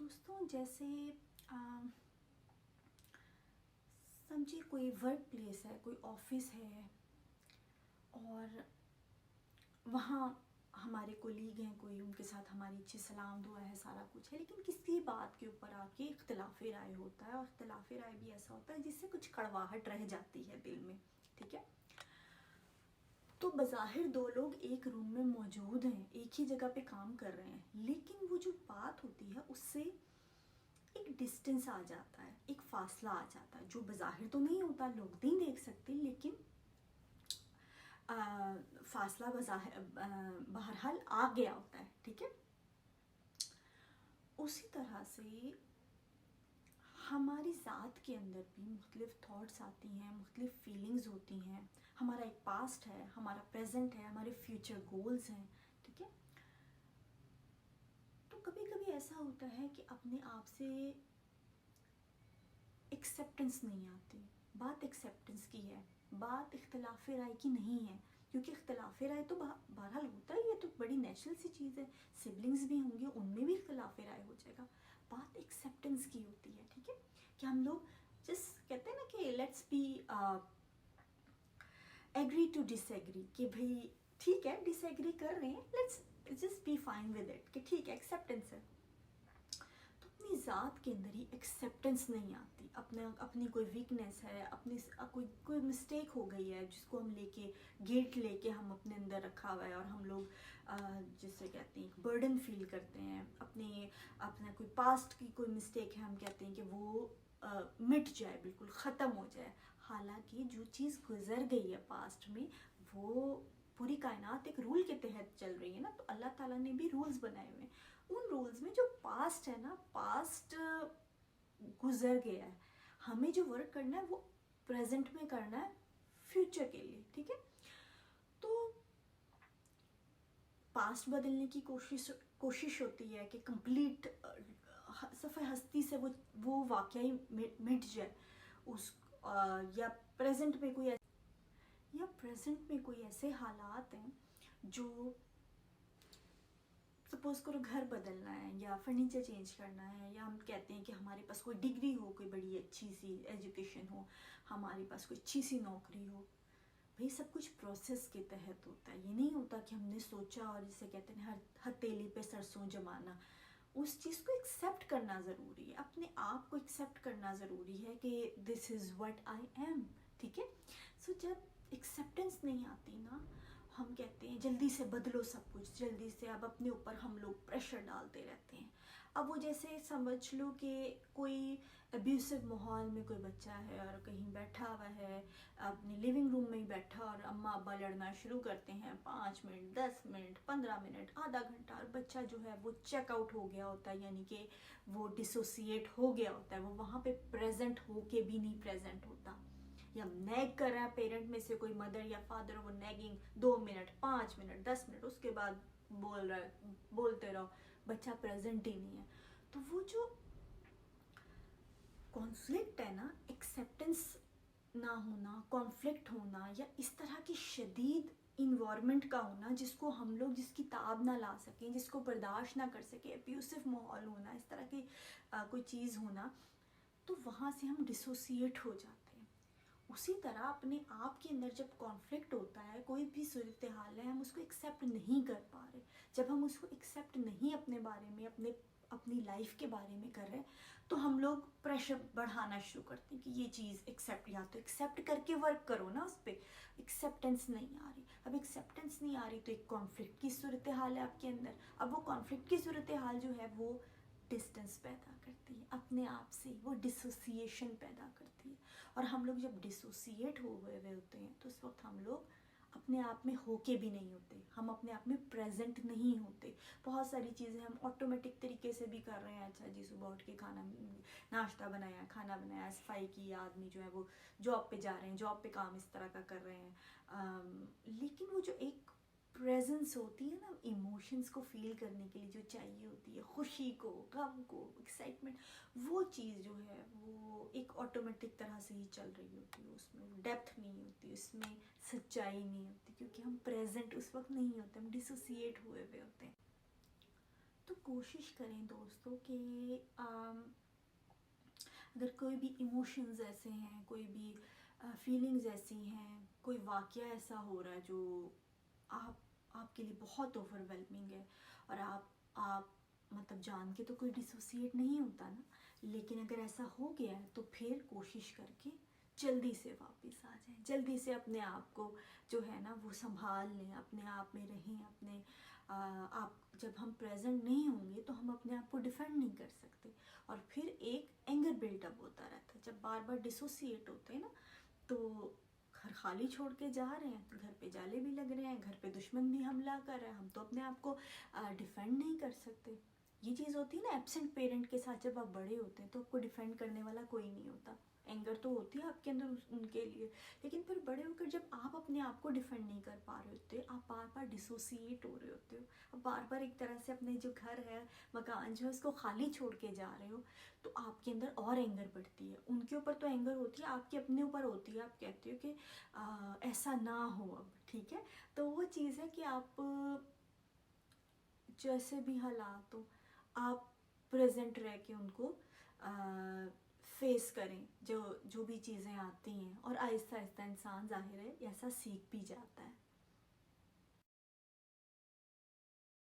दोस्तों जैसे समझिए कोई वर्क प्लेस है, कोई ऑफिस है और वहाँ हमारे कोलीग हैं, कोई उनके साथ हमारी अच्छी सलाम दुआ है, सारा कुछ है, लेकिन किसी बात के ऊपर आके इख्तिलाफ़ राय होता है और इख्तिलाफ़ राय भी ऐसा होता है जिससे कुछ कड़वाहट रह जाती है दिल में। ठीक है, तो बज़ाहिर दो लोग एक रूम में मौजूद हैं, एक ही जगह पे काम कर रहे हैं, लेकिन वो जो बात होती है उससे एक डिस्टेंस आ जाता है, एक फासला आ जाता है, जो बज़ाहिर तो नहीं होता, लोग नहीं देख सकते, लेकिन फासला बहरहाल आ गया होता है। ठीक है, उसी तरह से हमारी ज़ात के अंदर भी मुख्तलिफ थॉट्स आती हैं, मुख्तलिफ फीलिंग्स होती हैं। हमारा एक पास्ट है, हमारा प्रेजेंट है, हमारे फ्यूचर गोल्स हैं। ठीक है, तो कभी कभी ऐसा होता है कि अपने आप से एक्सेप्टेंस नहीं आती। बात एक्सेप्टेंस की है, बात इख्तिलाफ़ राय की नहीं है, क्योंकि इख्तिलाफ़ राय तो बहरहाल होता है, ये तो बड़ी नेचुरल सी चीज़ है। सिबलिंग्स भी होंगे, उनमें भी इख्तिलाफ़ राय हो जाएगा। बात एक्सेप्टेंस की होती है। ठीक है, कि हम लोग जस्ट कहते हैं ना कि let's be agree to disagree, कि भाई ठीक है डिसएग्री कर रहे हैं, let's just be fine with it, कि ठीक है एक्सेप्टेंस है। तो अपनी ज़ात के अंदर ही एक्सेप्टेंस नहीं आती। अपनी कोई वीकनेस है, अपनी कोई मिस्टेक हो गई है जिसको हम गिल्ट लेके हम अपने अंदर रखा हुआ है, और हम लोग जिसे कहते हैं एक बर्डन फील करते हैं। अपना कोई पास्ट की कोई मिस्टेक है, हम कहते हैं कि वो मिट जाए, बिल्कुल ख़त्म हो जाए। हालांकि जो चीज़ गुजर गई है पास्ट में, वो पूरी कायनात एक रूल के तहत चल रही है ना, तो अल्लाह ताला ने भी रूल्स बनाए हुए हैं। उन रूल्स में जो पास्ट है ना, पास्ट गुजर गया है, हमें जो वर्क करना है वो प्रेजेंट में करना है, फ्यूचर के लिए। ठीक है, तो पास्ट बदलने की कोशिश होती है कि कंप्लीट सफ़े हस्ती से वो वाकया ही मिट जाए या प्रेजेंट में कोई ऐसे हालात हैं जो सपोज करो घर बदलना है या फर्नीचर चेंज करना है, या हम कहते हैं कि हमारे पास कोई डिग्री हो, कोई बड़ी अच्छी सी एजुकेशन हो, हमारे पास कोई अच्छी सी नौकरी हो। भाई सब कुछ प्रोसेस के तहत होता है, ये नहीं होता कि हमने सोचा और जिसे कहते हैं हर हथेली पे सरसों जमाना। उस चीज़ को एक्सेप्ट करना ज़रूरी है, अपने आप को एक्सेप्ट करना ज़रूरी है कि this is what I am. ठीक है, सो जब एक्सेप्टेंस नहीं आती ना, हम कहते हैं जल्दी से बदलो सब कुछ, जल्दी से। अब अपने ऊपर हम लोग प्रेशर डालते रहते हैं। अब वो जैसे समझ लो कि कोई अब्यूसिव माहौल में कोई बच्चा है और कहीं बैठा हुआ है, अपने लिविंग रूम में ही बैठा, और अम्मा अब्बा लड़ना शुरू करते हैं 5 मिनट 10 मिनट 15 मिनट आधा घंटा, और बच्चा जो है वो चेकआउट हो गया होता है, यानी कि वो डिसोसिएट हो गया होता है, वो वहाँ पे प्रेजेंट हो के भी नहीं प्रेजेंट होता। या नैग कर रहा है पेरेंट में से कोई मदर या फादर, वो नैगिंग 2 मिनट 5 मिनट 10 मिनट, उसके बाद बोलते रहो, बच्चा प्रेजेंट ही नहीं है। तो वो जो कॉन्फ्लिक्ट है ना, एक्सेप्टेंस ना होना, कॉन्फ्लिक्ट होना, या इस तरह की शदीद इन्वायरमेंट का होना जिसको हम लोग जिसकी ताब ना ला सकें, जिसको बर्दाश्त ना कर सके, अब्यूसिव माहौल होना, इस तरह की कोई चीज़ होना, तो वहाँ से हम डिसोसिएट हो जाते हैं। उसी तरह अपने आप के अंदर जब कॉन्फ्लिक्ट होता है, कोई भी सूरत हाल है, हम उसको एक्सेप्ट नहीं कर पा रहे, जब हम उसको एक्सेप्ट नहीं अपने बारे में, अपनी लाइफ के बारे में कर रहे हैं, तो हम लोग प्रेशर बढ़ाना शुरू करते हैं कि ये चीज़ एक्सेप्ट, या तो एक्सेप्ट करके वर्क करो ना उस पर। एक्सेप्टेंस नहीं आ रही, अब एक्सेप्टेंस नहीं आ रही तो एक कॉन्फ्लिक्ट की सूरत हाल है आपके अंदर। अब वो कॉन्फ्लिक्ट की सूरत हाल जो है वो डिस्टेंस पैदा करती है अपने आप से, वो डिसोसिएशन पैदा करती है। और हम लोग जब डिसोसिएट हो गए हुए होते हैं तो उस वक्त हम लोग अपने आप में होके भी नहीं होते, हम अपने आप में प्रेजेंट नहीं होते। बहुत सारी चीज़ें हम ऑटोमेटिक तरीके से भी कर रहे हैं, अच्छा जी सुबह उठ के नाश्ता बनाया, खाना बनाया, सफाई की, आदमी जो है वो जॉब पे जा रहे हैं, जॉब पे काम इस तरह का कर रहे हैं, लेकिन वो जो एक प्रेजेंस होती है ना, इमोशंस को फील करने के लिए जो चाहिए होती है, खुशी को, गम को, एक्साइटमेंट, वो चीज़ जो है वो एक ऑटोमेटिक तरह से ही चल रही होती है, उसमें डेप्थ नहीं होती, उसमें सच्चाई नहीं होती, क्योंकि हम प्रेजेंट उस वक्त नहीं होते, हम डिसोसिएट हुए हुए होते हैं। تو کوشش کریں دوستوں کہ اگر کوئی بھی ایموشنز ایسے ہیں، کوئی بھی فیلنگز ایسی ہیں، کوئی واقعہ ایسا ہو رہا ہے جو آپ کے لیے بہت اوور ویلمنگ ہے، اور آپ مطلب جان کے تو کوئی ڈسوسیٹ نہیں ہوتا نا، لیکن اگر ایسا ہو گیا ہے تو پھر کوشش کر کے جلدی سے واپس آ جائیں، جلدی سے اپنے آپ کو جو ہے نا وہ سنبھال لیں، اپنے آپ میں رہیں، اپنے آپ جب ہم پریزنٹ نہیں ہوں گے تو ہم اپنے آپ کو ڈیفینڈ نہیں کر سکتے، اور پھر ایک اینگر بلٹ اپ ہوتا رہتا ہے جب بار بار ڈسوسیٹ ہوتے ہیں نا، تو گھر خالی چھوڑ کے جا رہے ہیں تو گھر پہ جالے بھی لگ رہے ہیں، گھر پہ دشمن بھی حملہ کر رہے ہیں، ہم تو اپنے آپ کو ڈیفینڈ نہیں کر سکتے. یہ چیز ہوتی ہے نا ایبسنٹ پیرنٹ کے ساتھ، جب آپ بڑے ہوتے ہیں تو آپ کو ڈیفینڈ کرنے والا کوئی نہیں ہوتا، اینگر تو ہوتی ہے آپ کے اندر ان کے لیے، لیکن پھر بڑے ہو کر جب آپ اپنے آپ کو ڈیفینڈ نہیں کر پا رہے ہوتے، آپ بار بار ڈسوسیٹ ہو رہے ہوتے ہو، آپ بار بار ایک طرح سے اپنے جو گھر ہے، مکان جو ہے، اس کو خالی چھوڑ کے جا رہے ہو، تو آپ کے اندر اور اینگر بڑھتی ہے. ان کے اوپر تو اینگر ہوتی ہے، آپ کے اپنے اوپر ہوتی ہے، آپ کہتے ہو کہ ایسا نہ ہو اب، ٹھیک ہے. تو وہ چیز ہے کہ آپ جیسے بھی حالات ہو، آپ پریزنٹ رہ کے ان کو فیس کریں، جو بھی چیزیں آتی ہیں، اور آہستہ آہستہ انسان ظاہر ہے ایسا سیکھ بھی جاتا ہے.